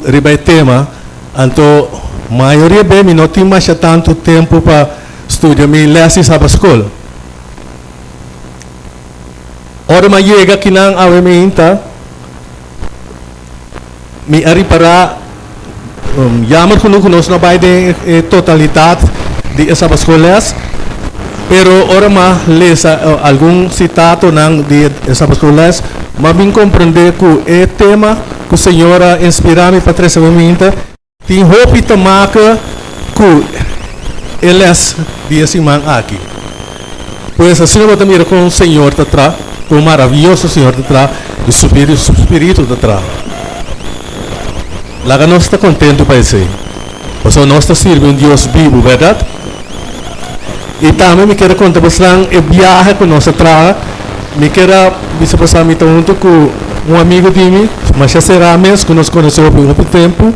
riba tema, anto maioria bem não tem mais tanto tempo para estudar me lesse a escola. Ora mas chega que não ave me inta, me ari para jammer genoeg nos na bij de totaliteit de essa escolas, pero ora mas lesa algum citato nang de essa escolas, mas me compreender que o tema que a senhora inspirou-me para trazer a minha tem hope de marca que eles de esse man aqui. Pois assim eu também com o Senhor de trás, com o maravilhoso Senhor de trás, e o Espírito de trás. Lá nós está contente para isso. Pois nós está servindo Deus vivo, verdade? E também me quero contar bastante o viagem que nós traz. Me quero passar me junto com um amigo de mim, Machia Rames, que nós conhecemos por muito tempo.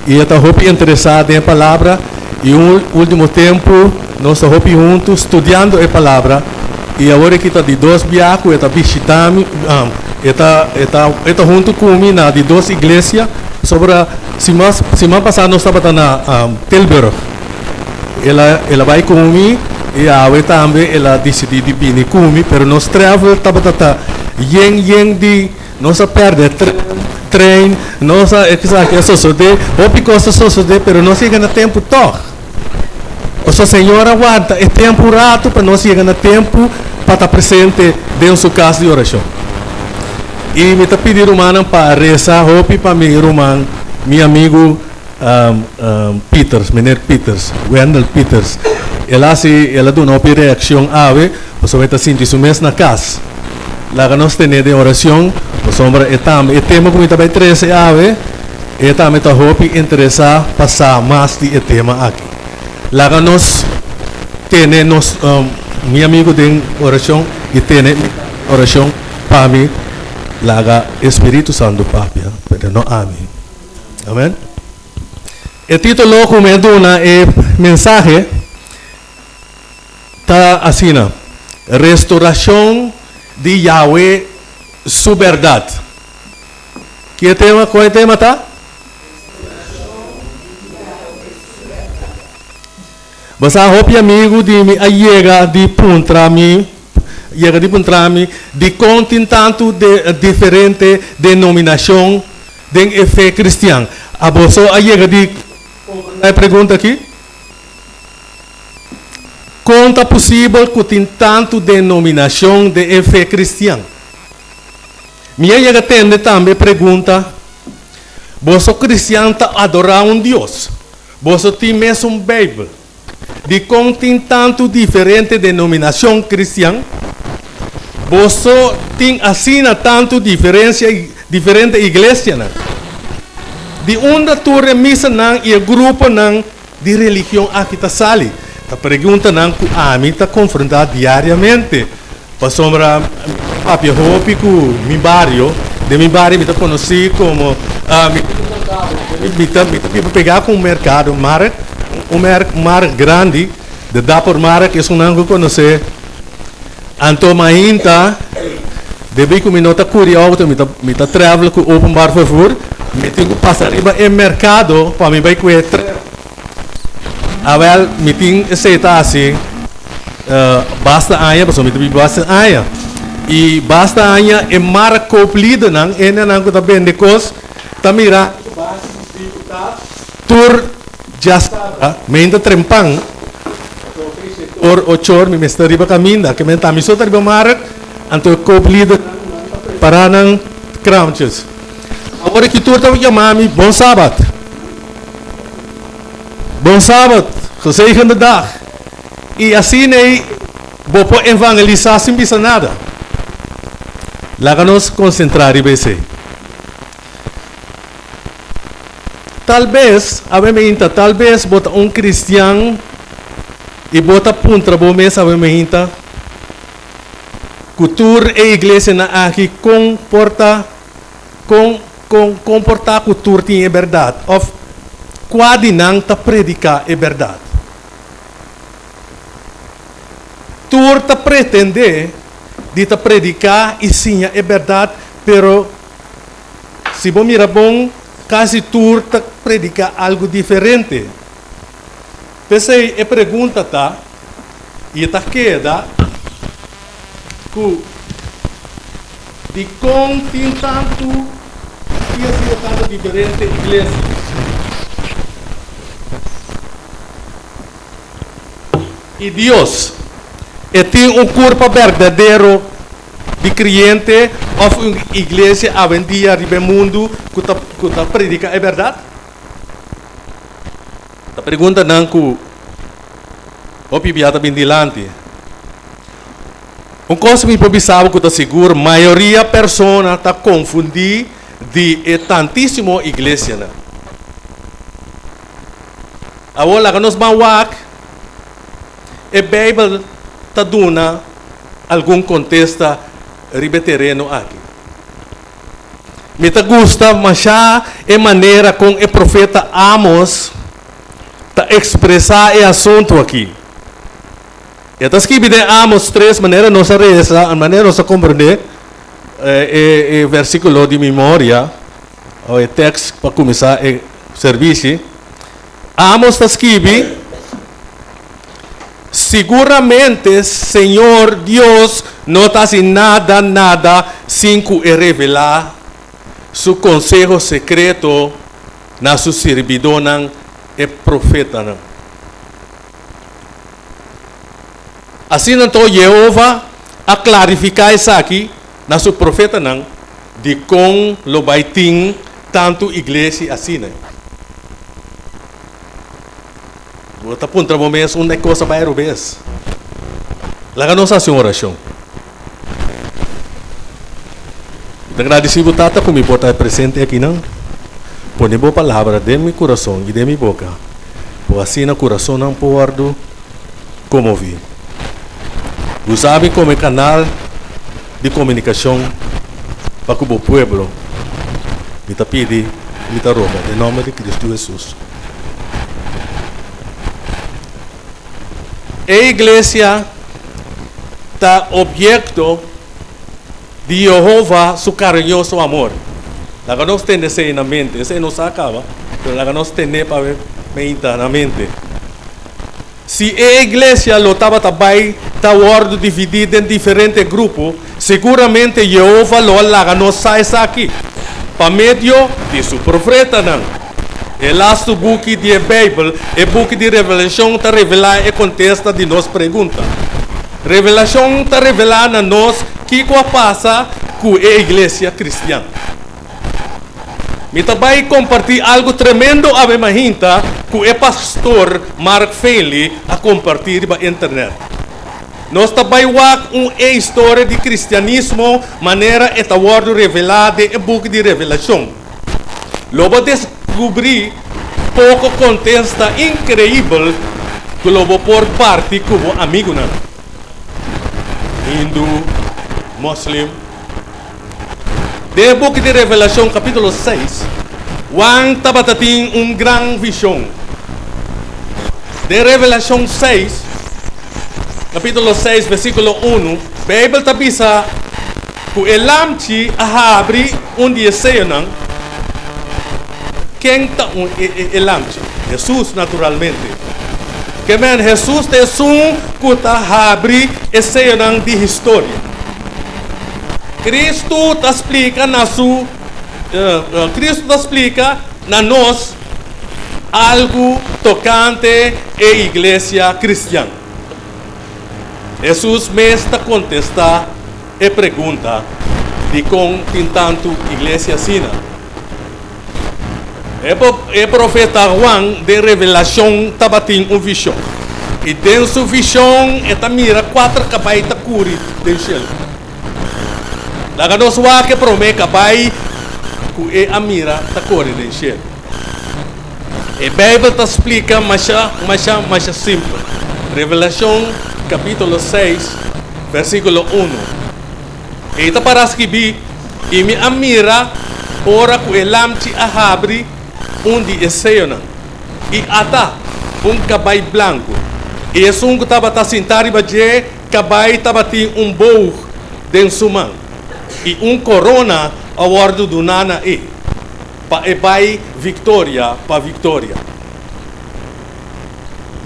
E está muito interessado em palavra. E no último tempo, nós estamos juntos estudando a palavra. E agora que está de dois viagens, está visitando, está junto comigo de duas igrejas. Sobre semana passada nós estávamos na Tilburg. Ela vai comigo e agora também ela decidiu vir comigo, mas nós travel estava de nós perde trem, nós que só sucede, ou coisa só sucede, mas nós chega no tempo todo. O Senhor aguarda é tempo rato para nós chegar no tempo para estar presente dentro da sua casa de oração. E me está pedindo humana para rezar, hope para meu irmão, meu amigo Peters, Menor Peters, Wendell Peters. Ela deu uma reação ave, o senhor está sentindo isso mesmo na casa. Lá que nós temos de oração, o senhor o tema que me está interessando ave, também está hope interessar passar mais de tema aqui. Lá que nós temos meu amigo de oração e temos oração para mim. Laga Espírito Santo Papia, pero no amém. Amém? O título do documento é mensagem tá assim, restauração de Yahweh sua verdade. Que tema? Qual é o tema tá? Você é amigo de mim, a chega de puntra mim. Chega de encontrarme de tanto de diferente denominação de fé cristã. A você chega de a pergunta aqui. Conta possível que tem tanto denominação de fé cristã? Minha chega tende também pergunta. Você cristão está adorar Deus? Você tem mesmo Bíblia? De tem tanto diferente denominação cristã? Você tem assim tanto diferente igreja, de onde tu remisa e o grupo de religião aqui está sali. A pergunta que a mim está confrontada diariamente. Passombra papi hopi com meu barrio, de meu barrio me está conhecido como me pegar com o mercado mar grande de dar por mar que é um nome que conhecer. Anto mainta, depois que me nota curioso, me tá travel com open bar por favor, me tenho que passar riba em mercado para me vai coetre. Avel, me tenho aceita assim, basta aia, mas me tenho basta aia. E basta aia é mar coplido não, é não que tá bem de cos, tá mira, tur já está, me ainda trempang. Or chor mi mesta riba caminda que men tami so riba marak anto coblido para nang crouches. Agora que tu tá chamando bom sábado. Bom sábado, gezegende dag. E assim nem vou po evangelizar sem bisa nada. Lá nos concentrar e bese. Talvez, a mim talvez bota cristiano e bota puntra bo mesa a mim cultura e igreja na aqui comportar cultura tem verdade. Of quase não ta predicar é verdade. Tur ta pretender de ta predicar e sim é verdade, pero se bom mira bom quase turta predica algo diferente. Pensei, a pergunta tá, e tá queda, que de com tem tanto que é tanto diferente igreja. E Deus tem um corpo verdadeiro de cliente ou uma igreja a vendia no mundo que está predica, é verdade? A pergunta não que o pibiata bem dilante. Um coisa me sabe que está seguro, a maioria das pessoas está confundida de tantíssima igreja. Agora, que nós vamos a Bíblia está dando algum contexto ribeterreno aqui. Me gusta, mas é maneira como o profeta Amos está expressar o assunto aqui. E está escrito em Amos 3, maneira nós a maneira nós compreender o versículo de memória, o texto para começar o serviço. Amos está escrito: seguramente, Senhor Deus não está sem nada sem que revelar seu conselho secreto na sua servidão e profeta. Assim, então, Jeová a clarificar isso aqui na sua profeta de como lo vai ter tanto igreja assim. Está apontando momento uma coisa para o vez. Lá a nossa oração. Agradecido tata por me botar presente aqui não. Põe boa palavra de meu coração e de minha boca. Por assim no coração não pode comover. Usar como canal de comunicação para o povo. Me tá pedi, me tá rouba, em nome de Cristo Jesus. A igreja está objeto de Jeová, seu carinhoso amor. Lá que nós temos isso na mente, isso não se acaba, mas lá que nós temos para ver na mente. Se a igreja lo estava também, está dividida em diferentes grupos, seguramente Jeová lo lá que nós sai aqui, para meio de seu profeta não. E lá o book de Bíblia, o book de Revelação está revelar e contesta de nossa pergunta. Revelação está revelando a nós que passa com a igreja cristã. Me também compartilhar algo tremendo a minha gente com o pastor Mark Feely a compartilhar na internet. Nós também temos uma história de cristianismo, maneira está revelada no book de Revelação. Logo descobrir pouco contexto incrível que logo por parte como amigo não. Hindu, Muslim. No book de Revelação, capítulo 6, Juan tem grande visão. De Revelação 6, capítulo 6, versículo 1, a Bíblia está dizendo que o lamchi abre dia não. Quem está o lamchi? Jesus, naturalmente. Que men Jesus é um que está abre esse não de história. Cristo te explica na sua Cristo te explica na nós algo tocante à igreja cristã. Jesus mesmo contesta e pergunta de como tem tanto igreja assim. O profeta Juan de Revelação estava tendo uma visão. E dentro sua visão, ele mira 4 cabeças de curi do céu. Lá nós vamos que promete cabai que a mira ta cor de céu. E a Bíblia te explica mais simples. Revelação capítulo 6, versículo 1. E ta parece que vi e me mira ora que o lamchi abre onde cena e ata cabai branco. E esse que estava sentado e cabai estava tendo bolo dentro sua mão. E corona ao bordo do nana e para vai vitória para vitória.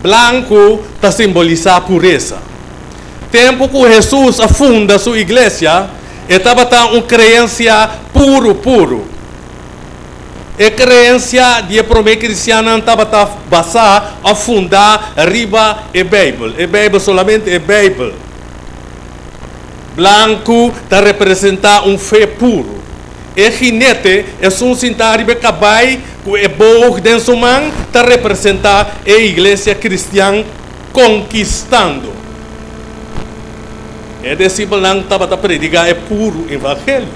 Branco está simbolizar pureza. Tempo que Jesus afunda sua igreja, estava uma crença puro. A crença de promessa cristiana estava basada a fundar riba a Bíblia. A Bíblia solamente é Bíblia. Branco está representar fé puro. E ginete é sentar riba cabai que é bom dentro man está representar a igreja cristã conquistando. É discípulo não estava a predicar é puro evangelho.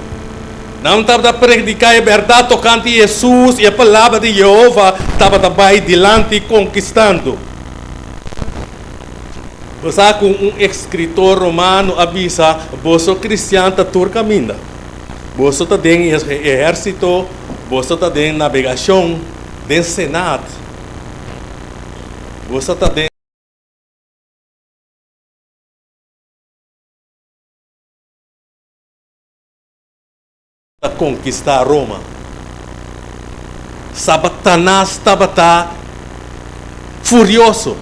Não estava a predicar a verdade tocante a Jesus e a palavra de Jeová estava também dilante conquistando. Você com escritor romano avisa, você cristiano está turcaminda. Você está dentro do exército, você está dentro da navegação, dentro do senado. Você está dentro a conquistar Roma. Satanás estava furioso.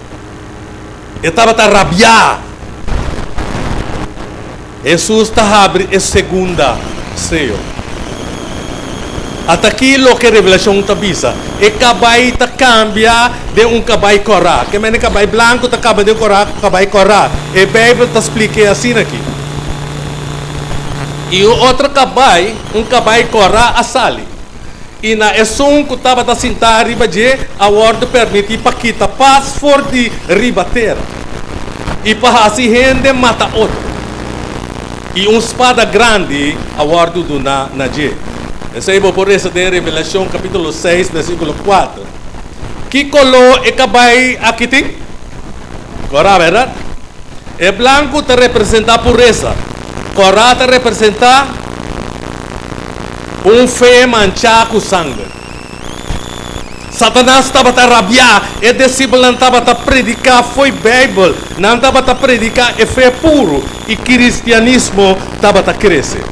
Ele estava rabiar. Jesus está abrindo a segunda selo. Até aquilo que a revelação está visa. E cabai está cambia de cabai corá. Que é cabai branco está cambia de cabai corá. E a Bíblia está explicando assim aqui. E o outro cabai corá a sali. E na esum que estava a sentar riba de a ordem permite para quitar paz for de ribater. E para assim rende mata outro. E espada grande a ordem do na je. Essa é por isso de Revelação capítulo 6 versículo 4. Que colou e cabai aqui tem? Corá, verdade? E branco te representa pureza. Corá te representa fé manchada com sangue. Satanás estava a rabiar, e discípulo não estava a predicar, foi Bíblia, não estava a predicar, é fé puro, e cristianismo estava a crescer.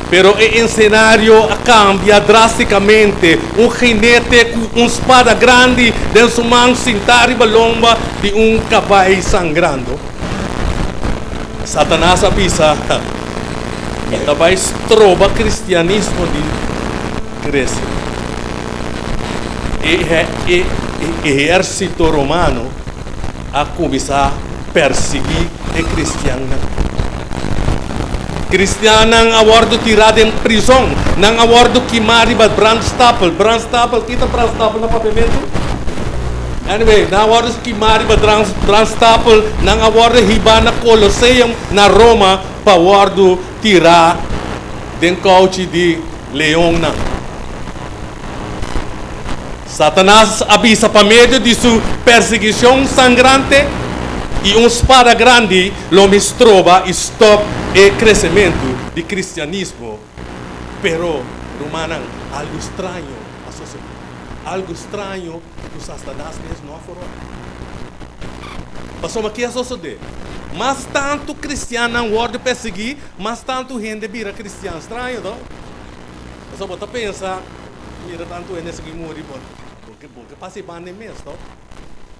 Pero o cenário cambia drasticamente, ginete com espada grande, de sua mão sentar e lomba de cavalo sangrando. Satanás avisa, e também trova cristianismo de crescer. E exército romano a começar a perseguir a cristiana. Cristiana a bordo tirada em prisão, não a bordo queimar para Brandstapel, quita Brandstapel no pavimento. Anyway, na bordo queimar para Brandstapel, não a bordo riba na Colosseum na Roma para bordo tirar den couch de leão na. Satanás avisa para meio de sua perseguição sangrante e espada grande lo mistrova e stop o crescimento do cristianismo. Pero, Romanan, algo estranho a sociedade. Algo estranho que Satanás mesmo não falou. Passou aqui a sociedade. Mas tanto cristiano não pode perseguir, mas tanto gente vira cristiano. Estranho, não? Você pode pensar, mira tanto gente que morre, porque passa bem mesmo, não?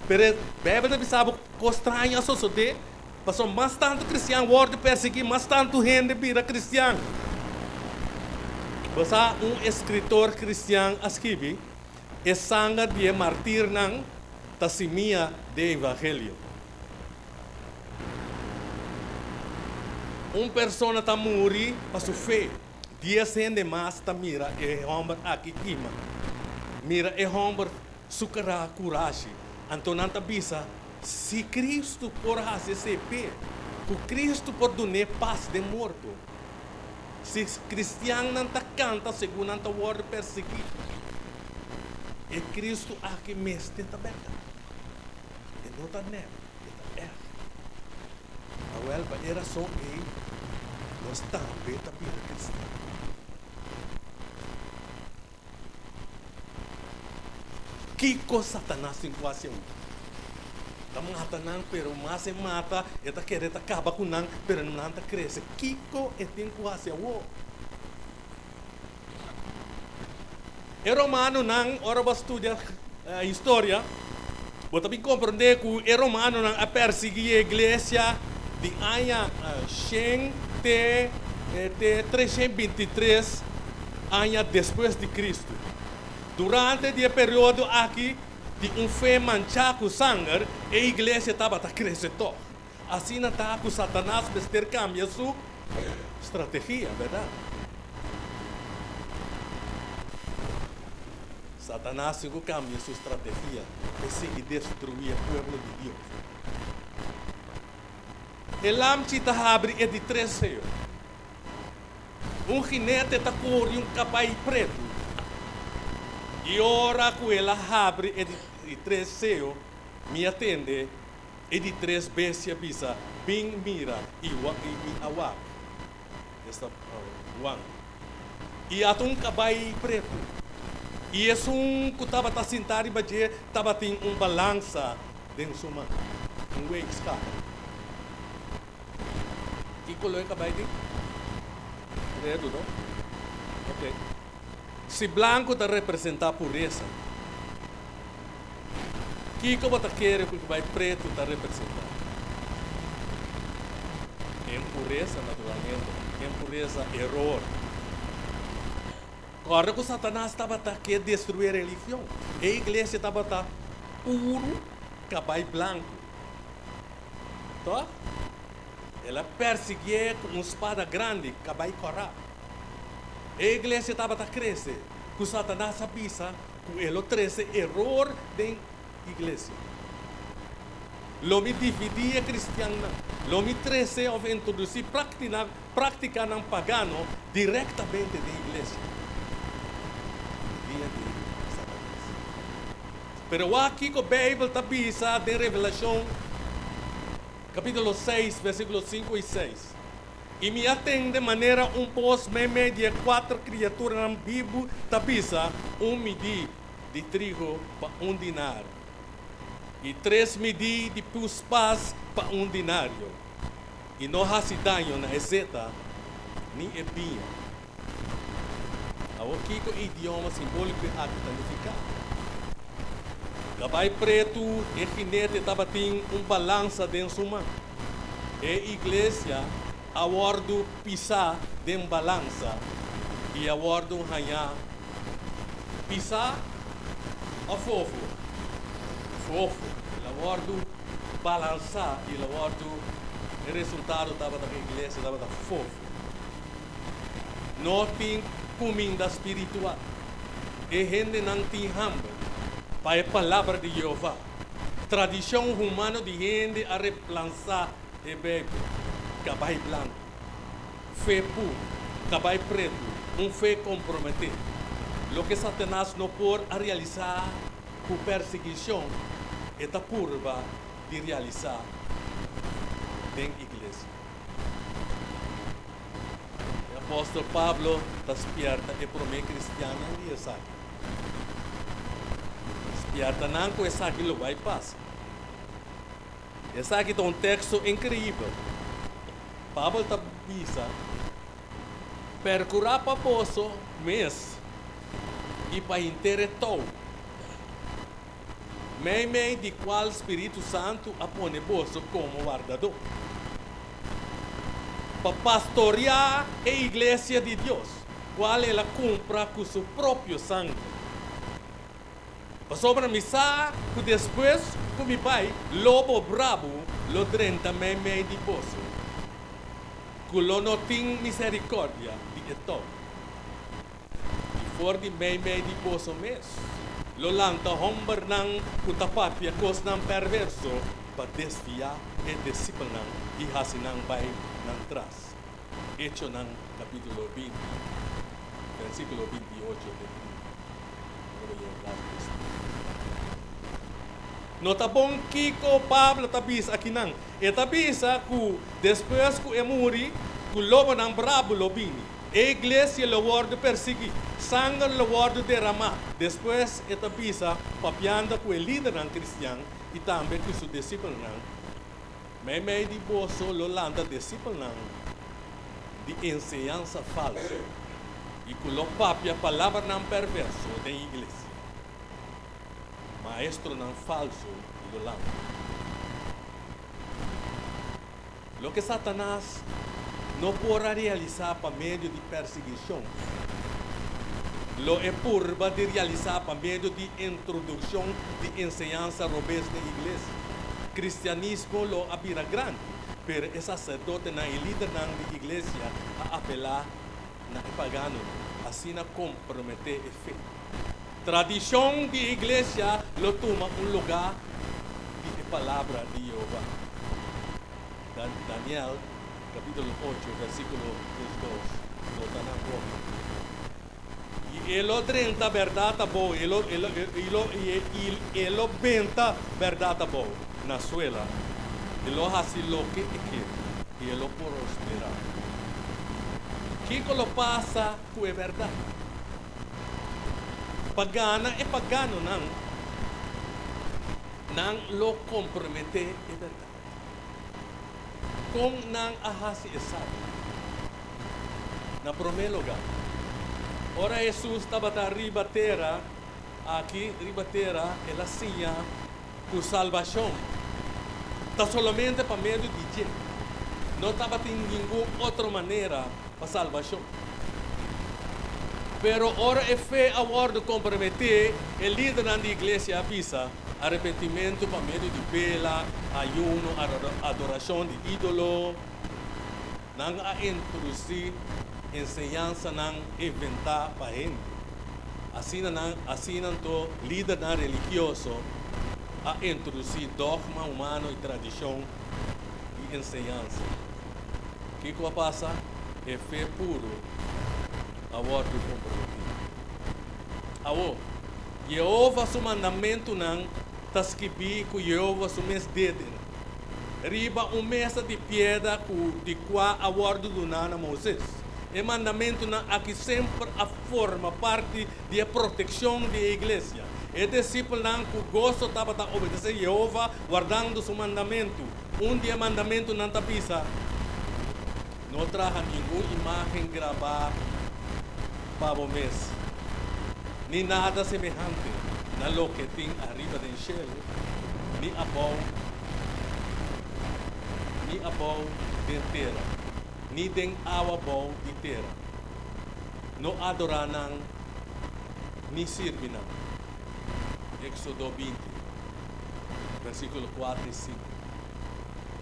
Pero, Bíblia não sabe que é estranho a sociedade. Passou mais tanto cristiano pode perseguir, mas tanto gente vira cristiano. Você escritor cristiano escreve, e sangue de martir não tassimia de evangelho. Persona está morrer para sua fé. 10 gente mais está mira e homem aqui queima. Mira e homem sucará coragem. Então não está bisa. Se Cristo por fazer CP, o Cristo por donar paz de morto. Se cristiano não está canta segundo não está word perseguir. E Cristo aqui mesmo está bem. E não está nem. A era só ele, nós estamos beta vida cristã. Que coisa Satanás tem quase está matando, pero mais se mata, está querendo acabar com não, pero não está crescendo. Que coisa tem quase romano não, ora vai estudar a história, você também compreender que o romano não a perseguir a igreja de ano 323 anos depois de Cristo. Durante o período aqui de fé manchado com sangue, a igreja estava crescendo. Assim está que Satanás cambia sua estratégia, verdade? Satanás cambia sua estratégia para seguir destruir o povo de Deus. O lâmpada abre é de 3 sellos. Jinete está correndo cavalo preto. E ora que ela abre é de 3 sellos, me atende, é de 3 bestias bisa, bem mira e awak. Esta wang. E há cavalo preto. E é que estava sentado e estava tendo balança dentro de sua mão. Wake sky. Que color é o cavalo? Redo, não? Ok. Se branco está representar pureza, que você quer que o cavalo preto está representar? Impureza, naturalmente. Impureza, erro. Agora que Satanás estava querendo destruir a religião, a igreja estava puro, cavalo branco. Tá? Ela perseguia com uma espada grande, cavalo corado. A igreja estava crescendo, que Satanás sabia que ele trouxe erro dentro da igreja. Lo me dividia cristiana, lo me trouxe a introduzir prática não pagano diretamente da igreja. Pero aqui que a Bíblia está bisa de Revelação, capítulo 6, versículos 5 e 6. E me atende de maneira meio de 4 criaturas na Bíblia, está bisa medi de trigo para dinário. E 3 medi de puspas para dinário. E não há daño na exeta, nem é binha. Aqui que o idioma simbólico é identificado. Cavalo preto e jinete estava tendo balança dentro de sua mão. E a igreja, a bordo pisar dentro balança e a bordo ranhar. Pisar a fofo. A bordo balançar e a bordo o resultado estava da igreja, estava fofo. Não tem comida espiritual. E gente não tem hambre. Para a palavra de Jeová. Tradição humana de gente a replançar e bebe. Cavalo branco. Fé pura. Cavalo preto. Fé comprometida. Lo que Satanás não pode realizar por perseguição, é a curva de realizar dentro da igreja. O apóstolo Pablo está despierta e promete cristiana e essa aqui. Despierta não com essa aqui vai passar. Essa aqui é um texto incrível. Pablo está dizendo, percurar para poço mês e para inteiro todo. Meio de qual Espírito Santo apone poço como guardador. Para pastorear a igreja de Deus, qual ela compra com seu próprio sangue. Para sobremissar, que depois, como pai, lobo bravo, lo drenta meio de poço. Que lo não tem misericórdia de todo. E for de meio de poço mesmo. Lo lanta homem não que tapapia cos não perverso para desviar e disciplinar e assim não vai não traz. Hecho não capítulo 20, versículo 28 não tá bom que o Pablo está bisa aqui não. Ele está bisa que depois que ele morre, que o lobo não brabo lobini. A igreja lo guarda perseguir, sangue lo guarda derramar. Depois está bisa papiando com o líder cristiano e também com seu discípulo não. Meio de bolso lo landa discípulo não de ensinança falsa. y que lo papia palabra nan perverso de iglesia. Maestro nan falso y lo lama. Lo que Satanás no podrá realizar por medio de perseguición, lo empurva de realizar por medio de introducción de enseñanza robusta de iglesia. Cristianismo lo abrirá grande, pero el sacerdote na el líder na de iglesia a apelar na pagano, así na compromete el fe. Tradición de iglesia lo toma un lugar de palabra de Jehová. Daniel, capítulo 8, versículo 2, lo está na boca. Y él lo 30 verdad tabo, él lo 20 verdad tabo, na suela. Él lo hace lo que quiere, y él lo prosperará. ¿Qué lo pasa con la verdad? Pagana e pagano nan lo compromete la verdad. Con nan ahasi esado. Na primeiro lugar. Ora Jesus estava arriba terra, aqui arriba terra, ela sinha com salvação. Está solamente para meio de gente. Não estava em nenhuma outra maneira para salvação. Pero ora é fé a hora de comprometer, o líder da igreja avisa arrependimento para meio de vela, ayuno, adoração de ídolo, não a introduzir enseñança, não inventar para a gente. Assim não o líder religioso a introduzir dogma humano e tradição e enseñança. O que passa? É fé puro a hora de comprometer. Jeová su mandamento não está escrito com Jeová su mês dedo. Riba mesa de pedra de qual a hora do nana Moisés. O mandamento não aqui sempre a forma parte da proteção da igreja. O discípulo não que gosto estava a obedecer Jeová guardando su mandamento. Dia mandamento não está pisa. Não traga nenhuma imagem gravada para o mês. Ni nada semejante na lo que tem arriba do cielo, ni abaixo de terra, ni den água bom de terra. Não adoraram, ni sirviram. Éxodo 20, versículo 4 e 5.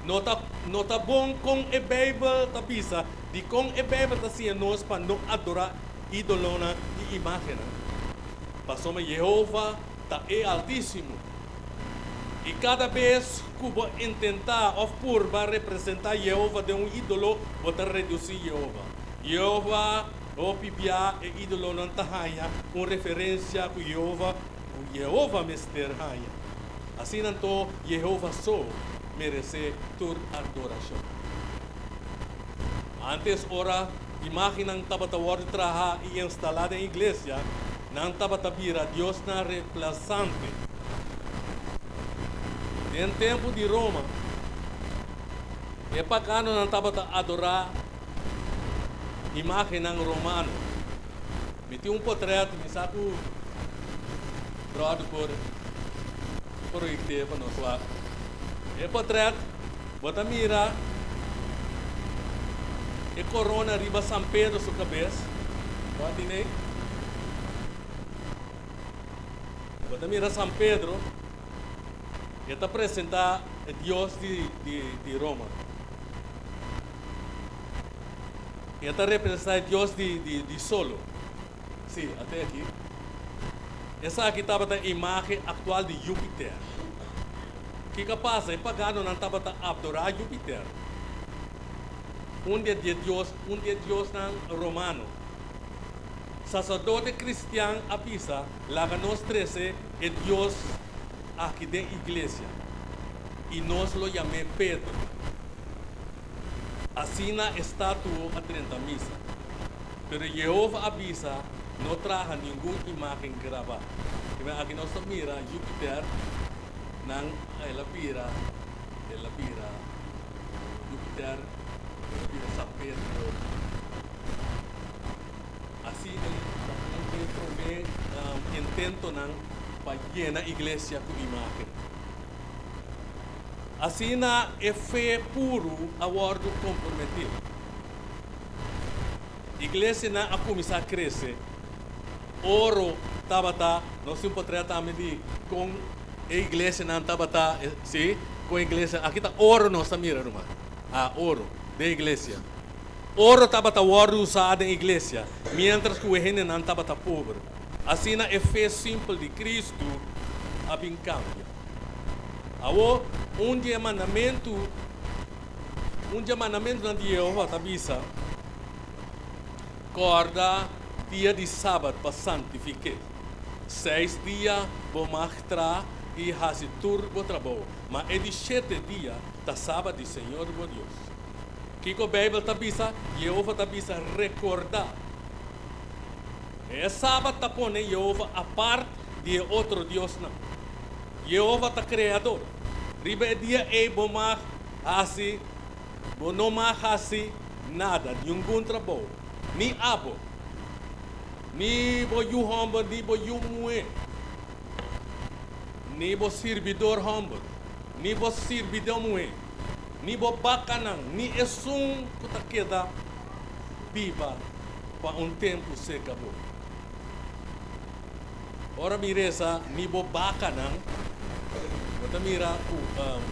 Não tá bom com a Bíblia, tá pisa, de com a Bíblia tá sendo nós para não adorar ídolona e imagem. Passou Jeová está altíssimo. E cada vez que você tentar ou purba representar Jeová de ídolo, você reduzir Jeová. Jeová, o pibia e ídolo não está raia, com referência com Jeová mester raia. Assim então, Jeová só merece toda adoração. Antes, ora, imagem estava a trabalhar e instalada em igreja, não estava a vir a Deus na reemplazante. Em tempo de Roma, o pagano não estava a adorar imagem romano. Meti portreto, me sabe por o que para nós lá. O portreto, bota mira, e corona riba São Pedro sua cabeça, pode nem. Bota mira São Pedro, e está apresentar o Deus de Roma. E está representar o Deus de Solo. Sim, até aqui. Essa aqui estava a imagem atual de Júpiter. O que passa? O pagano não estava a adorar Júpiter. Dia de Deus não romano. Sacerdote cristiano avisa, lá nós 13 é Deus aqui da igreja. E nós lo chamamos Pedro. Assim na estátua a 30 misa. Pero Jeová avisa, não traga nenhuma imagem gravada. Aqui nós mira Júpiter, não ela pira Júpiter, São Pedro. Assim, ele intento para llenar a igreja com imagem. Assim, é fé puro a bordo comprometido. A igreja a começar a crescer. Ouro, tabata, nós sempre tratamos de com a igreja não tabata, sim, com a igreja. Aqui está ouro, nós estamos mirando, irmão. Ouro, da igreja. Ouro estava usado na igreja, mientras que o reino não estava pobre. Assim, é fé simples de Cristo, a bem cambia. Agora, um mandamento na Jeová está bisa, corda dia de sábado para santificar. 6 dias, vou mostrar e fazer tudo o trabalho. Mas é de 7 dias, está sábado de Senhor meu Deus. Que a Bíblia está bisa, Jeová está bisa recordar. É sábado está pondo Jeová a parte de outro Deus não. Jeová está criador. Riba dia é bom mais assim, bom não mais assim nada, nenhum trabalho, nem abo, nem bo homem, nem bo mulher, nem bo servidor homem, nem bo servidor mulher. Ni bo bacanang, ni esum que ta queda viva para tempo se acabou. Ora mireza, ni bo bacanang, você mira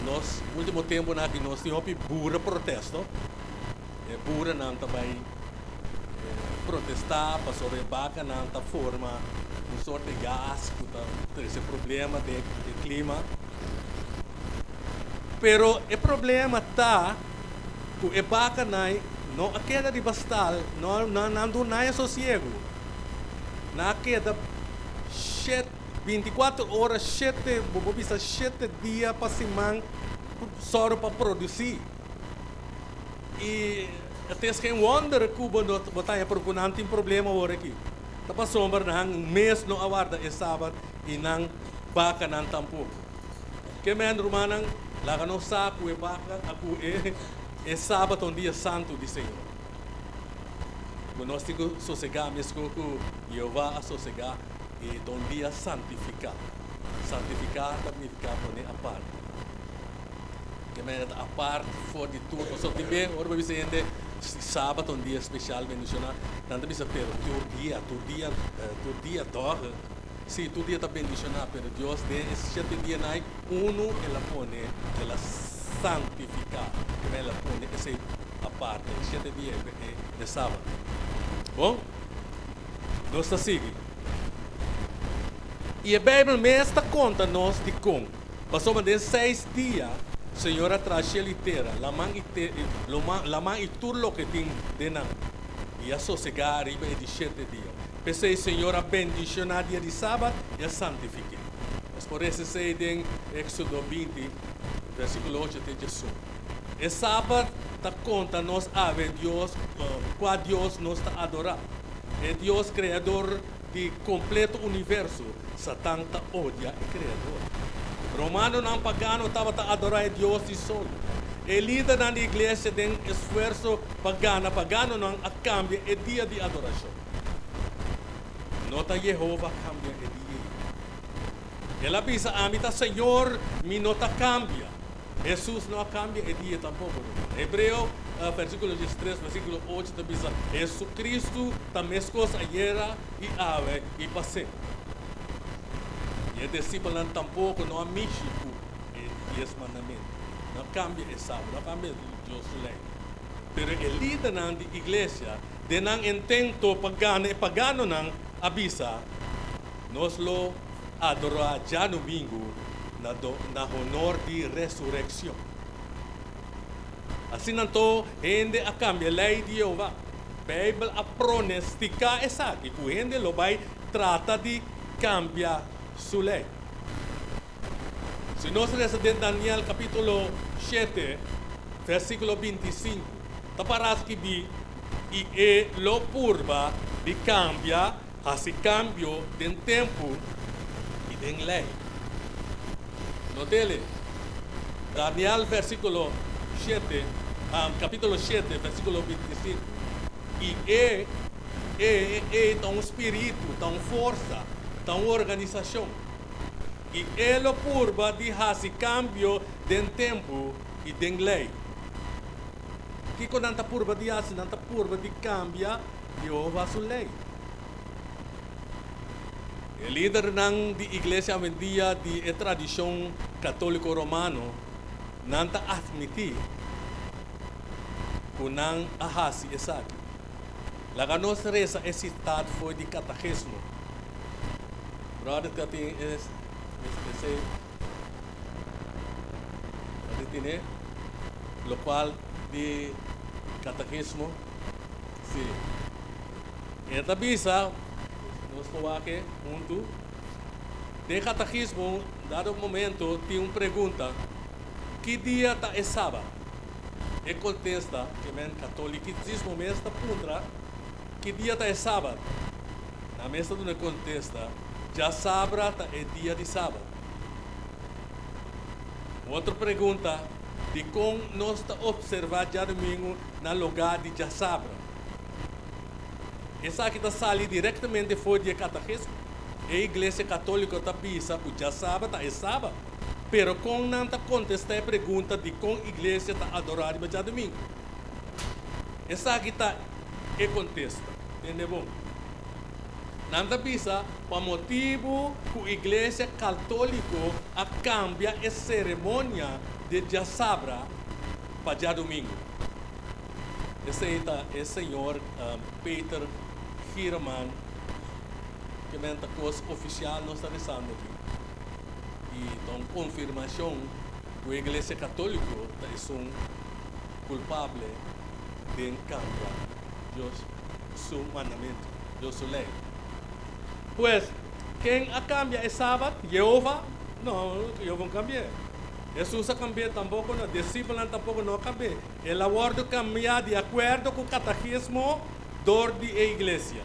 nós último tempo na que nós tínhamos bura protesto, bura não também protestar para sobre bacanang ta forma sorte de gás que esse problema de clima. Pero o problema está que o bacanai não a queda de bastal, não do nada sossego. Na queda 24 horas, 7 dias para semana só para produzir. E até que wonder que o botar procurando tem problema agora aqui. Tá passando um mês não aguarda é sábado e não bacanai tampouco. Que men romanang lá não sabe o baca é sábado um dia santo de Senhor. Nós temos que sossegar mesmo que Jeová a sossegar e um dia santificar. Santificar significa poner a parte. Que men a parte fora de tudo. Só também ora vai ser sábado um dia especial bendicionar. Tanto bisa pero tu dia torre. Sim, todo dia está bendicionado, mas Deus tem esse 7 dias, ela põe, ela santificar, ela põe essa a parte, 7 dias é sábado. Bom, nós está seguindo. E a Bíblia mesmo conta nós de como, passou de 6 dias, a Senhora traz a liteira, la mãe e tudo o que tem de não, e a sossegar e de 7 dias. Pensei, Senhor, a bendicionar dia de sábado e a santifique. Mas por isso sei em Éxodo 20, versículo 8 de Jesus. E sábado está conta nós a ver Deus, qual Deus nos está adorar. É Deus criador de completo universo. Satã está odia o criador. Romano não pagano estava a adorar Deus de solo. E líder na igreja tem esforço pagano não a cambia é dia de adoração. Nota Jehová cambia o dia. Ela avisa a mim, Senhor, mi nota cambia. Jesus não cambia o dia tampouco. Hebreu, versículo 13, versículo 8, avisa, Jesus Cristo, a mesma coisa ayer e ave e passei. E o discípulo tampouco não há místico e esse mandamento. Não cambia o sábado, não cambia o Deus lei. Pero o líder da igreja, de não intento pagano não, avisa, nós lo adorar já no domingo na honor de ressurreição. Assim não gente a cambia lei de Jeová. Bíblia a pronosticar essa aqui, que gente lo vai trata de cambiar sua lei. Se nós lemos em Daniel capítulo 7, versículo 25, está para que vi e lo purba de cambia esse cambio de tempo e de lei. Notele, Daniel versículo 7, capítulo 7, versículo 25. E é tão espírito, tão força, tão organização. E ele purba de esse cambio de tempo e de lei. Que quando anta purba de assim, anta purba de cambia de a sua lei. O líder da igreja vendia de tradição católico romano nanta admitir que não ahasi essa aqui. A nossa reza é citado foi de catecismo. Brother, que tem esse lo qual de catecismo sim. Esta bisa nós falamos aqui junto de catecismo dado momento tem uma pergunta que dia é sábado e contesta que o catolicismo mesmo puntra que dia é sábado na mesa do contesta já sabra é dia de sábado. Outra pergunta de como nós observar já domingo no lugar de já sabra. Essa aqui está saindo diretamente fora de catecismo. A igreja católica está pensando que já sábado é sábado. Pero com não está contestar a pergunta de como a igreja está adorando já domingo. Essa aqui está e contesta. Entende bom? Nanda bisa por motivo que a igreja católica a cambia a cerimônia de Jasabra para já domingo. Esse é o senhor Peter Hirman, que é a coisa oficial nós está rezando aqui. E então confirmação que a igreja católica é um culpável de cambiar seu mandamento, sua lei. Pues, quem a cambia é sábado? Jeová? Não, Jeová não cambia. Jesus a cambia tampouco, não. Discípulos tampouco não cambia. Ele aborda cambiar de acordo com o catecismo da igreja.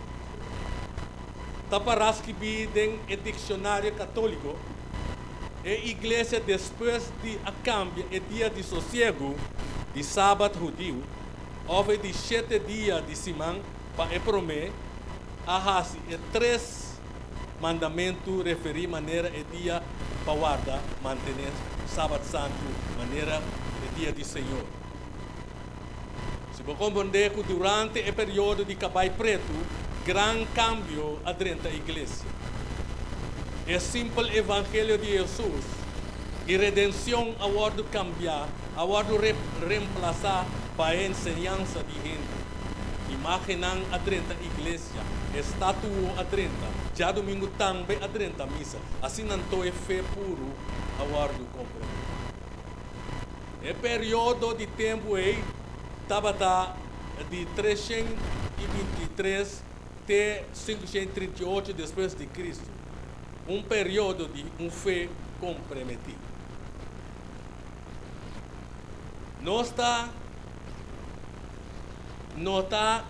Taparás que bidem o dicionário católico. A igreja, depois de a cambia, é dia de sossego, de sábado judeu, houve de 7 dias de semana para prometer a três mandamento referir maneira é dia para guardar, manter sábado santo, maneira é dia do Senhor. Se você compreender que durante o período de Cabai Preto, grande cambio dentro da igreja. É simples evangelho de Jesus e redenção a hora cambiar, a hora reemplaçar para a ensinança de gente. Imaginam dentro da igreja, estátua dentro. Já domingo também dentro da missa. Assim não é fé puro a hora do compromisso. O período de tempo aí estava de 323 até 538 depois de Cristo. Um período de fé comprometida. Nós nota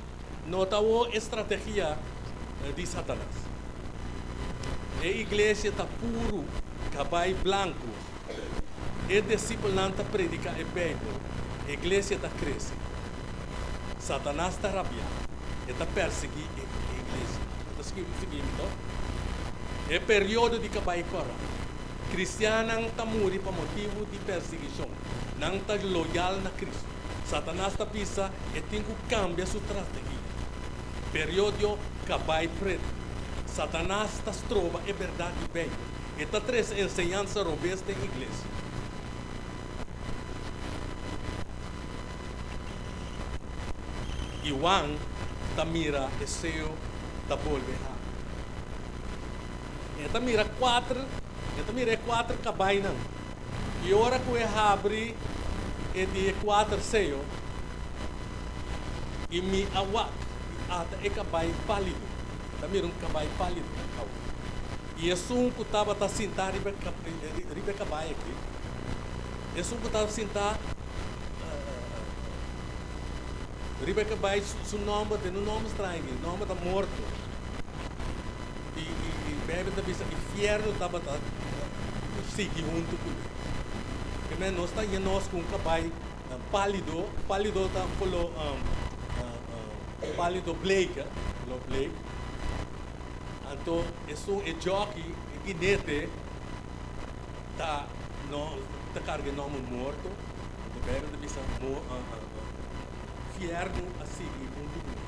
a estratégia de Satanás. A igreja está puro, cabelo branco. E discípulo não está predicando a Bíblia. A igreja está crescendo. Satanás está rabiando. Está perseguindo a igreja. Está seguindo. É período de cabelo cora. Cristiano não está morrendo por motivo de perseguição. Não está loyal na Cristo. Satanás está pensando e tem que cambiar sua estratégia. Período cabelo preto. Satanás está trova é verdade bem. E está três ensinanças robustas da igreja. E Juan está mira e seu está volver. Está mira quatro cabais não. E ora que é abre e de quatro seio e me awak ata e cabai pálido. Também cabai pálido. E esse que estava a sentar ribe cabai aqui. Esse que estava a sentar ribe cabai seu nome tem um nome estranho, o nome está morto. E bebe da vista inferno estava a seguir junto com ele. Mas nós está nós com cabai pálido está falou pálido Blake, lo Blake. Então, isso é jockey, é guinete, tá carga nome morto, do bem da missa fierno assim, muito bom.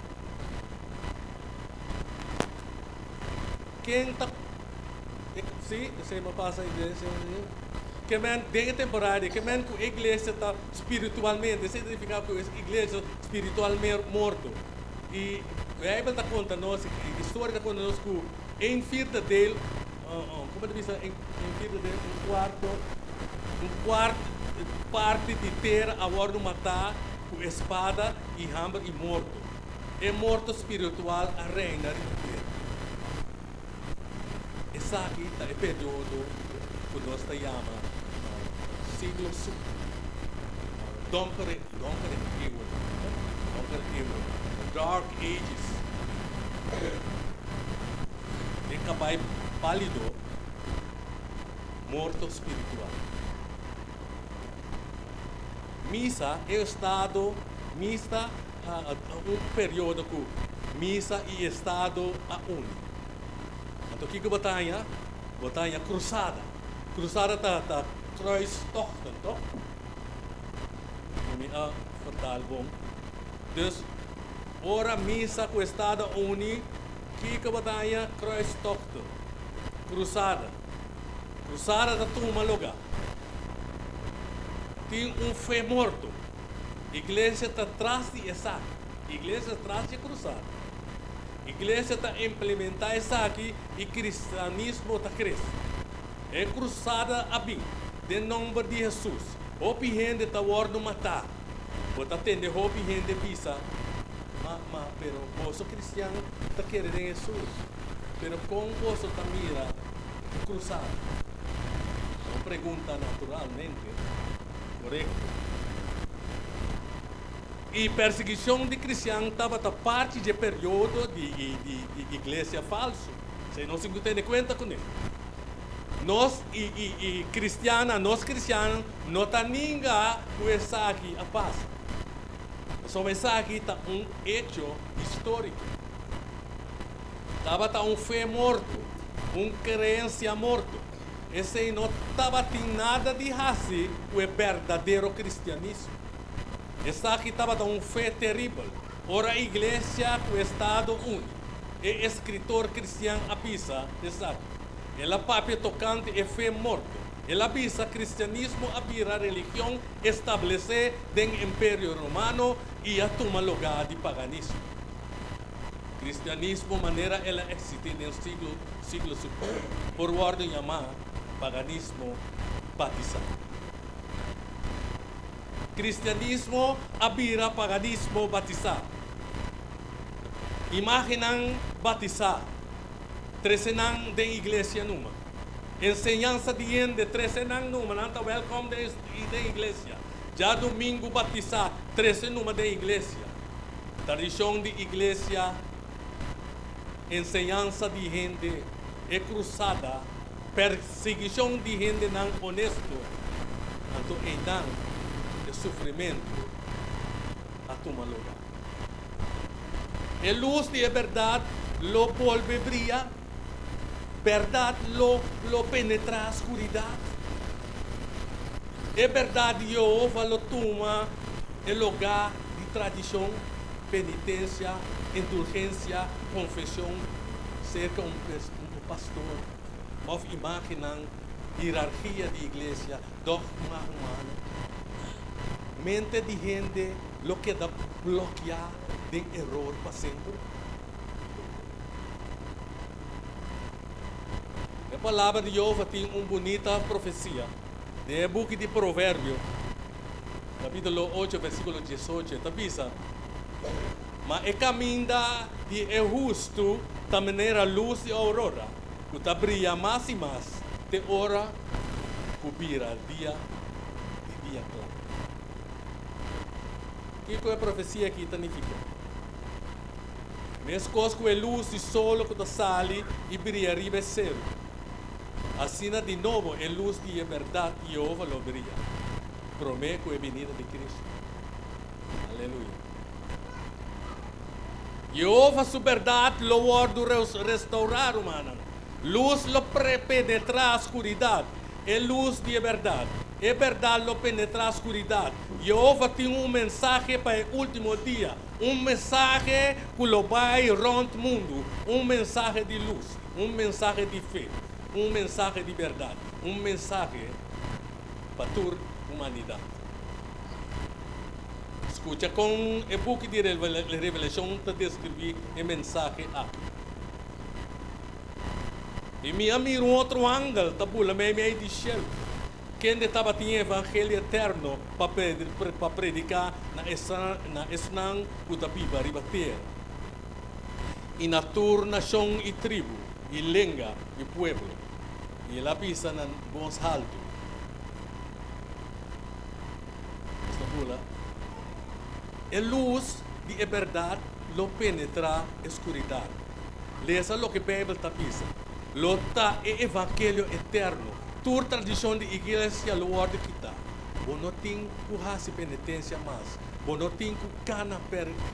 Quem tá, sim, você me passa a igreja, que men dentro temporada, que men que a igreja está espiritualmente, significa que a igreja espiritualmente morto. E a Bíblia está contando nós, a história está contando nós que em firda dele, como ele diz, em firda dele, um quarto parte de terra agora matar com espada e hammer e morto. É morto espiritual a reinar em terra. Essa aqui é o período que nós chamamos siglo sul. Donkere Dark Ages. E acabei pálido, morto espiritual. Missa é o estado, missa um período que missa e estado a unem. Então, o que é batalha? Batalha cruzada. Cruzada está kruistochten, toch? Vertaal bom. Dus, ora missa com estado a unem, que batalha kruistochten. Cruzada. Cruzada da turma lugar. Tem fé morto. Igreja está atrás de essa. Igreja atrás de cruzada. Igreja está implementar isso aqui e cristianismo está crescendo. É cruzada a bem, de nome de Jesus. Hopi gente está orando matar. Você atende hopi gente pisa. Pero você cristiano está querendo Jesus. Pero com você está mira cruzada. Uma pergunta naturalmente. Correto. E perseguição de cristãos estava da parte de período de igreja falso. Você não se tem conta com isso. Nós cristianos, não está ninguém com essa aqui a paz. Só essa aqui está hecho histórico. Estava fé morto, crença morto. Esse não estava nada de raça com o verdadeiro cristianismo. Essa aqui estava fé terrível. Ora a igreja com o Estado único. E escritor cristiano avisa, ela papel tocante é fé morto. Ela avisa cristianismo a religião estabelecer dentro do Império Romano e a tomar lugar de paganismo. Cristianismo maneira ela existe no siglo segundo. Por ordem chamada paganismo batizado. Cristianismo abira paganismo batizado. Imaginam batizado. Trezenang de igreja numa. Enseñança de trezenang numa. Nanta welcome de igreja. Já domingo batizado. 13 numa de igreja. Tradição de igreja. Enseñança de gente. É cruzada. Perseguição de gente não honesto. Então, então, sofrimento a tomar lugar. A luz de verdade lo vuelve brillar, verdade lo penetra a escuridade. A verdade Jeová lo toma el lugar de tradição, penitência, indulgência, confissão, cerca pastor. Nós imaginamos hierarquia de igreja, dogma humano. Mente de gente lo que da bloquear de error para sempre. A palavra de Jeová tem uma bonita profecia. No book de Provérbio, capítulo 8, versículo 18, está dizendo: mas o caminho de justo também era luz de aurora, que está brilha mais e mais, de hora cobrirá dia e dia claro. O que é a profecia aqui significa? Mesmo com a luz de sol que sale e brilha arriba céu. Assim, de novo, a luz de verdade de Jeová lo brilha. Promete a venida de Cristo. Aleluia. Jehová su verdade lo guardo restaurar, humana. Luz lo penetra a escuridade. É luz de verdade. É verdade lo penetra a escuridade. Jehová tem mensagem para o último dia. Mensagem que lo vai rond mundo. Mensagem de luz. Mensagem de fé. Mensagem de verdade. Mensagem para toda a humanidade. Escuta com o book de Revelação para descrever a mensagem aqui. E me miro outro ângulo, tabula me de céu. Quem estava tinha evangelho eterno para predicar na esnan da Bíblia ribater. E na toda nação e tribo, e língua e pueblo. E lá pisa na bons alto. Tabula. A luz de verdade lo penetra a escuridade. Lesa lo que a Bíblia está pisa. Lota é evangelho eterno. Toda tradição de igreja lo guarda kita. Bo não tem que penitência mais. Bo não tem que cana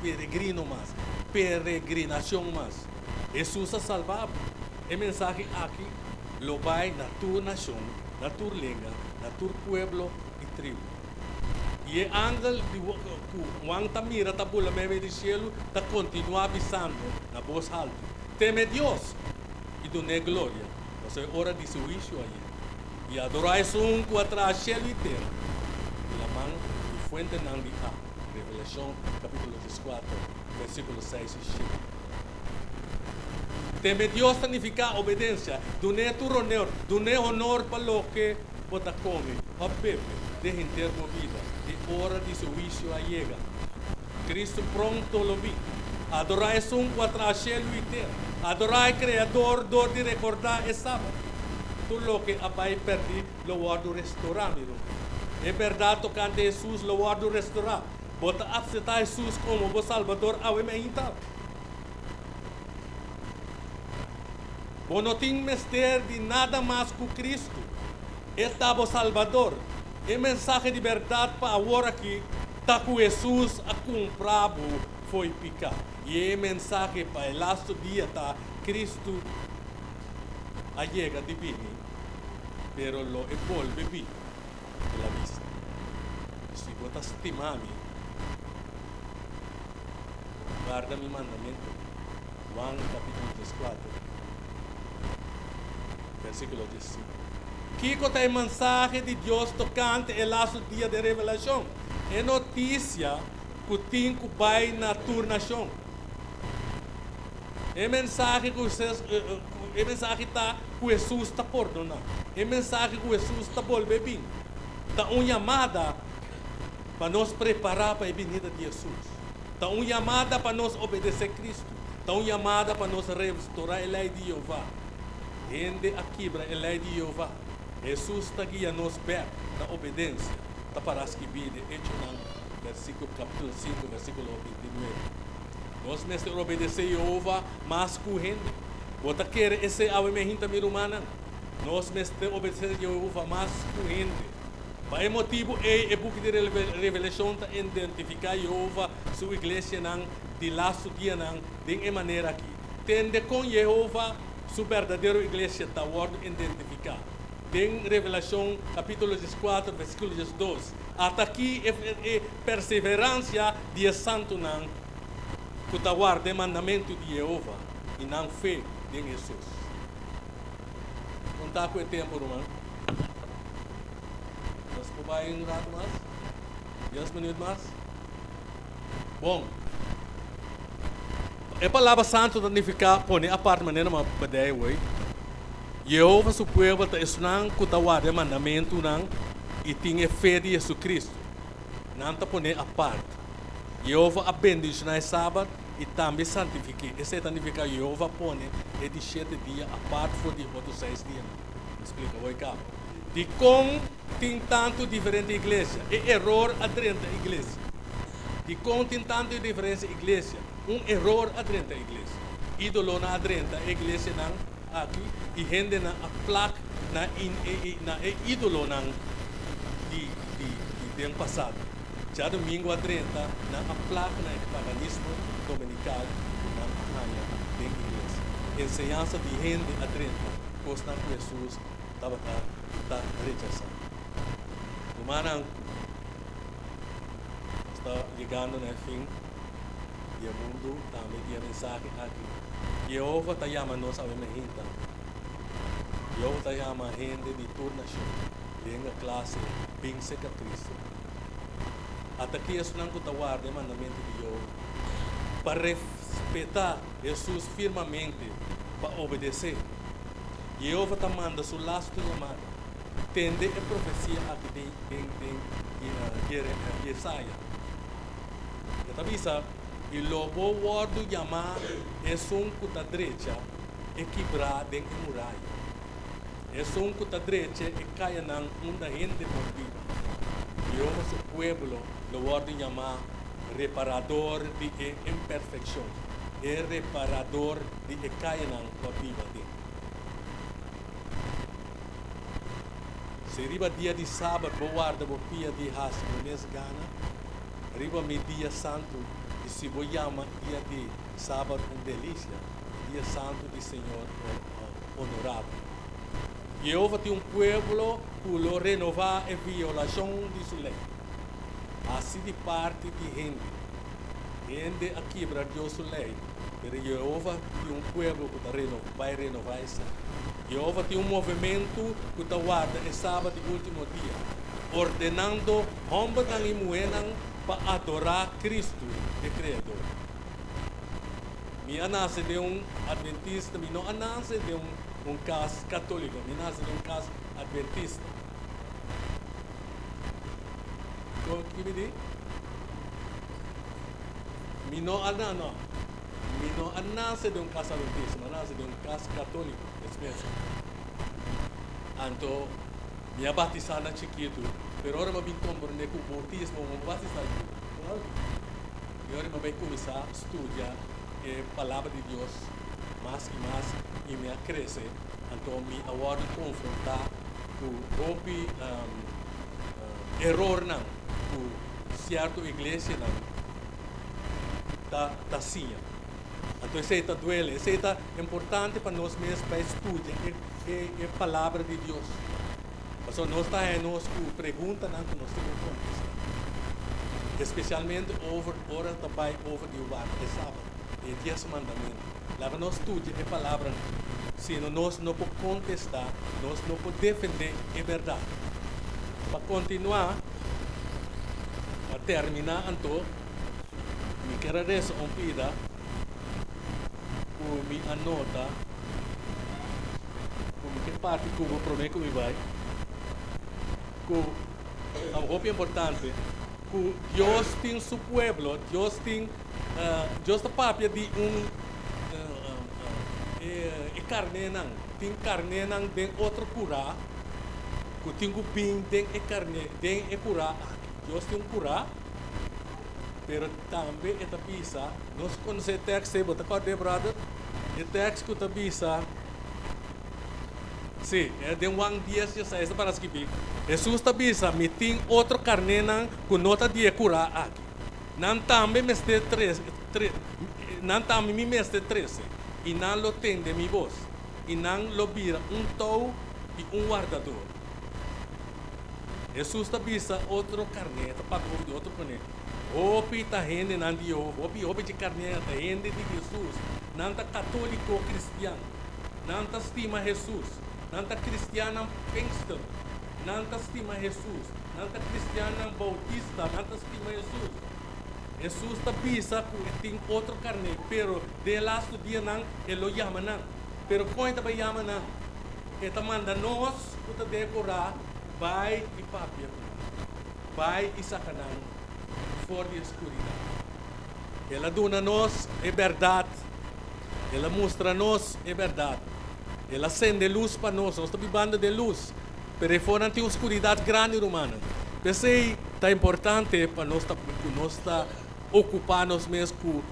peregrino mais. Peregrinação mais. Jesus a salvar. A mensagem aqui lo vai na tua nação, na tua língua, na tua pueblo e tribo. E o ángel que o mira tabula meme de cielo está continua avisando na voz alta. Teme Deus e done glória. Então é hora de seu juízo aí. E adorar um que atrás cielo e terra. E a mão de fuente não de A. Revelação capítulo 14, versículo 6 e 7. Teme Deus significa obediência. Done tu honor. Done honor para o que você come. A bebe. De interno vida. De hora de seu juízo a chega. Cristo pronto lo vi. Adorar um que atrás cielo e terra. Adorar o Criador, dor de recordar é sábado. Tudo o que vai perder, lo guardo restaurar, meu irmão. É verdade, tocante Jesus, lo guardo restaurar. Bota aceitar Jesus como o Salvador, ao emenda. Bom, não tem mistério de nada mais que Cristo. Estava o Salvador. É mensagem de verdade para agora que está com Jesus a comprar, foi picar. E é mensagem para o last dia, tá? Cristo a chega de vir, pero lo envolve vi pela vista. Se você estimar-me, guarda meu mandamento. Juan capítulo 14, versículo 15. Kiko tem mensagem de Deus tocante o last dia de revelação. É notícia que o tempo vai na tua nação. É mensagem que é mensagem que Jesus está perdonando. É mensagem que Jesus está volvendo bem. Está uma chamada para nos preparar para a vinda de Jesus. Está uma chamada para nos obedecer a Cristo. Está uma chamada para nos restaurar a lei de Jeová. Rende a quebra a lei de Jeová. Jesus está guiando nos bem na obediência. Está para as que vide. Versículo capítulo 5, versículo 29. Nós mesmos obedecer a Jeová, mas com gente. Bota querer esse ao emergente humana. Nós mesmos obedecer a Jeová, mas com gente. Para esse motivo, o book de Revelação está identificar Jeová, sua igreja, de laço dia, de maneira aqui. Tende com Jeová, sua verdadeira igreja está identificar. Em Revelação, capítulo 14, versículo 12. Até aqui é perseverança de santo não, que guarda o mandamento de Jeová e não fé em Jesus. Não está com o tempo, irmão? Nós vamos um rato mais? 10 minutos mais? Bom, a palavra santo significa pôr a parte maneira uma ideia, Jeová, seu povo, está ensinando que guarda o mandamento e tem fé de Jesus Cristo. Não está pondo a parte. Jeová abençoa no sábado e também santifica. Esse significa que Jeová põe de 7 dias a parte de outros 6 dias. Explica, vou cá. De como tem tanto diferente igreja. É erro dentro da igreja. De como tem tanto diferente igreja. Erro dentro da igreja. Ídolo na dentro da igreja aqui e gente na placa na ídolo de passado. Já domingo a 30 na placa na paganismo dominical anos na igreja. Enseñança de gente a 30, costa que Jesus estava rechaçando. Humana está chegando no fim e o mundo também tem mensagem aqui. Jeová está chamando nós a mesma gente. Jeová está chamando gente de toda nação, de uma classe bem seca Cristo. Até aqui é não que guarda o mandamento de Jeová. Para respeitar Jesus firmemente, para obedecer. Jeová está mandando seu laço de chamada. Tende a profecia aqui de Jesaia. Então, avisa, e lobo word chamar é um que está direita e quebrar dentro da muralha. É um que está direita e cai na onda gente mordida. Jeová, seu pueblo, o word chamar reparador de imperfeição. É reparador de cai na vida dentro. Se arriba dia de sábado, vou guardar o dia de raça, no mês gana. Arriba meu dia santo, e se vou chamar dia de sábado com delícia, dia santo de Senhor honorável. Jeová tem pueblo que lo renovar a violação de sua lei. Assim de parte de gente. Gente a quebrar de sua lei. Mas Jeová tem pueblo que vai renovar essa. Jeová tem movimento que está guarda é sábado e último dia, ordenando homens e mulheres para adorar Cristo, o Criador. Minha nasce de adventista, minha não nasce de caso católico, minha nasce de caso adventista. O que me diz? Minha não nasce de caso adventista, mas nasce de caso católico. Então, minha batizada chiquito, pero agora eu vim tomar com o bautismo, eu batizado. E agora eu vou começar a estudar a palavra de Deus mais e mais e me cresce. Então, me agora confrontar com o erro não, com certa igreja não, tá sim. Então, isso está doendo, isso está importante para nós mesmos para estudar a palavra de Deus. Então, nós estamos com perguntas que nós temos que contestar. Especialmente ora também over de guarda de sábado, e 10 mandamentos. Lá nós estudamos a palavra, se nós não podemos contestar, nós não podemos defender a verdade. Para continuar, para terminar, então, me quero pedir me anota como que parte que eu prometo que me vai a roupa importante que Deus tem seu pueblo, Deus tem Deus está papia de carne não tem carne não tem outro cura que tem o bem tem carne tem cura Deus tem cura pero também esta pisa nós conhecemos texto bota corte brother o texto que esta pisa sim é de dia se sai para escrever Jesus esta pisa me tem outro carnena que nota de cura aqui não também me este 13 não também me este 13 e não lo tem de mi voz e não lo vira tou e guardador Jesus esta pisa outro carneta para de outro planeta Opi ta gente não de opi de carneira ta gente de Jesus, não ta católico ou cristiano, não ta estima Jesus, não ta cristiano pengster, não ta estima Jesus, não ta cristiano bautista, não ta estima Jesus. Jesus ta pisa que tem outro carne, pero de last dia não ele o chama não, pero quando ta chama não, ele manda nós para decorar, vai e papia, vai e sacanagem. Fora de escuridão. Ela dá-nos a verdade. Ela mostra-nos a verdade. Ela acende luz para nós. Nós estamos vivendo de luz. Mas fora tem escuridade grande, humana. Pensei que é importante para nós ocupar-nos mesmo com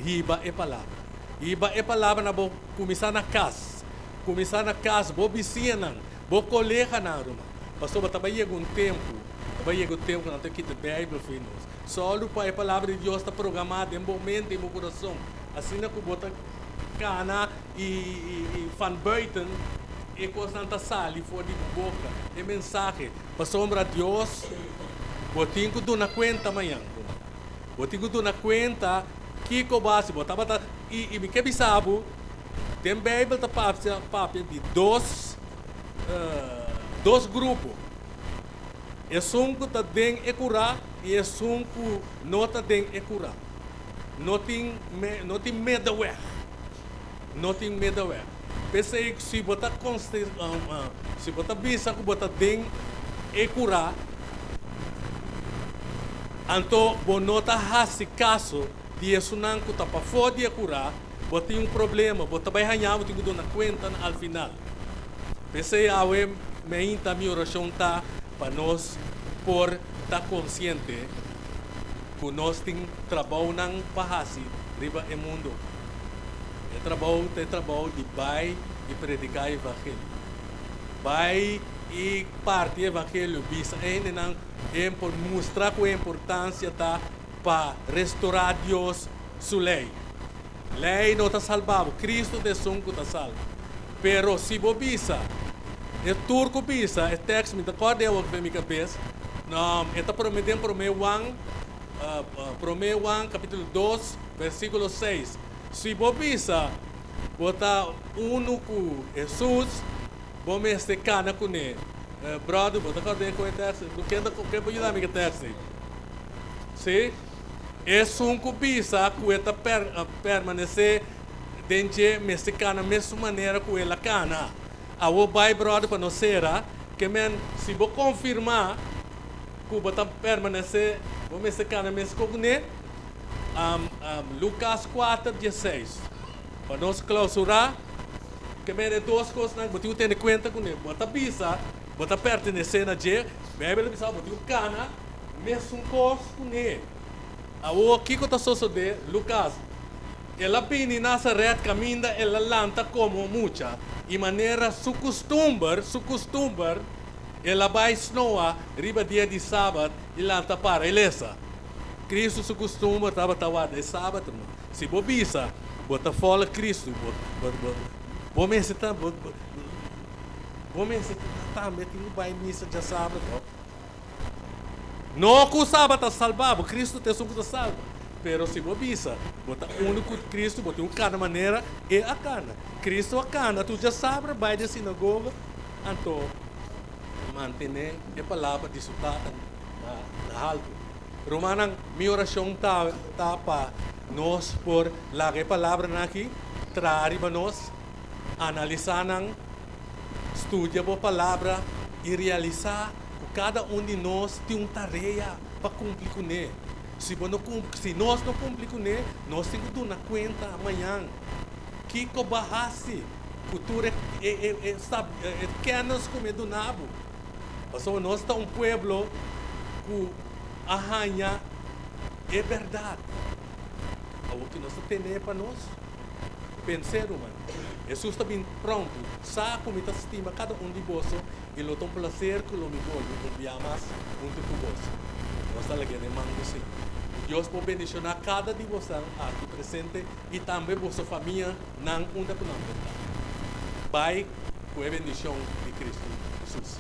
riba e palavra. Riba e palavra na começar na casa. Começar na casa, boa vizinha, boa colega, irmão. Pastor, vai chegar um tempo. Vai chegar o tempo que nós temos que ter a Bíblia, filhos. Só para a palavra de Deus está programada em momento, em meu coração. assim na que bota cana e van buiten e constante sali fora de boca. É mensagem para sombra de Deus. Botinho que dou na conta amanhã. Botinho que dou na conta que base bota e me que sabe tem Bíblia tá papel de dois grupos. É um que tá den e curar e é um que não tá den e curar. Não tem medo não tem medo pensei que se botar se botar bisa que botar den e curar então bonota hasi caso de isso não que tá para fora de curar botar problema botar vai ganhar botar que na conta al final pensei minha oração tá para nós por estar consciente que nós temos trabalho não bahasi riba o mundo é trabalho de vai e predicar o evangelho vai e parte do evangelho bisa ainda não é por mostrar que a importância tá para restaurar Deus sua lei não está salvado Cristo de sonco está salvo pero se você bisa é turco bisa é texto me dá corda eu que me cabeça não está prometendo para Romeu capítulo 2 versículo 6 se você bisa bota com Jesus vamos este cana com ele brother bota corda com o texto não quer ajudar me que texto sim é um bisa que está permanecer dentro desse cana mesma maneira que ela cana a o bai brother para nós será que se você confirmar que você permanecer vamos esse cana mesmo com ele Lucas 4:16 para nós clausurar que é duas coisas que você tem em conta com ele você bisa você pertencer na dia Bíblia bisa você cana mesmo coisa com ele o que está sucedendo Lucas ela vem em Nazaré caminha ela lanta como muita e maneira su costumbre ela vai snoa riba dia de sábado e lanta para elesa Cristo su costumbre estava tawada é sábado se você bisa bota fora Cristo vamos está metendo vai missa de sábado não que o sábado está salvado Cristo tem só que está salvo pero se você bisa bota único Cristo bota cada maneira é a cana Cristo a cana tu já sabe vai de sinagoga então manter a palavra de sustata na alto Romanang minha oração tá para nós por lá que palavra aqui trazer para nós analisar estudar a palavra e realizar que cada de nós tem uma tarefa para cumprir com ele se nós não cumprimos com ele nós temos que dar conta amanhã que barrase cultura é pequenas como é do nabo então nós estamos povo que arranha é verdade o que nós temos para nós pensar humano Jesus está bem pronto sabe como está estima cada de vós e lo tem prazer que lo me voglio enviar mais junto com vós nós estamos aqui de mão assim Deus pode bendicionar cada de vocês aqui presente e também vossa família não unda com nós vai com a bendição de Cristo Jesus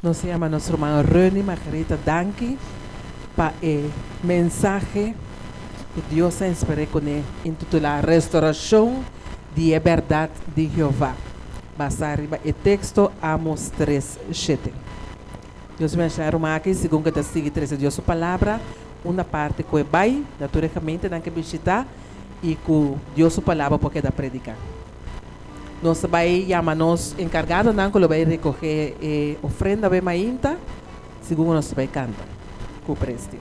Nos llama nuestro hermano Reni Margarita Danke para el mensaje que Dios inspiró con él, intitulado Restauración de la Verdad de Jehová. Basta arriba el texto Amos 3:7. Dios me ha llamado aquí, según que te sigue 13 Dios su palabra, una parte que va naturalmente hay que visitar y que Dios su palabra porque da predicar. Nós vai chamar-nos encargado, não que vai recoger ofrenda bem mainta, segundo nós vai cantar com o preste.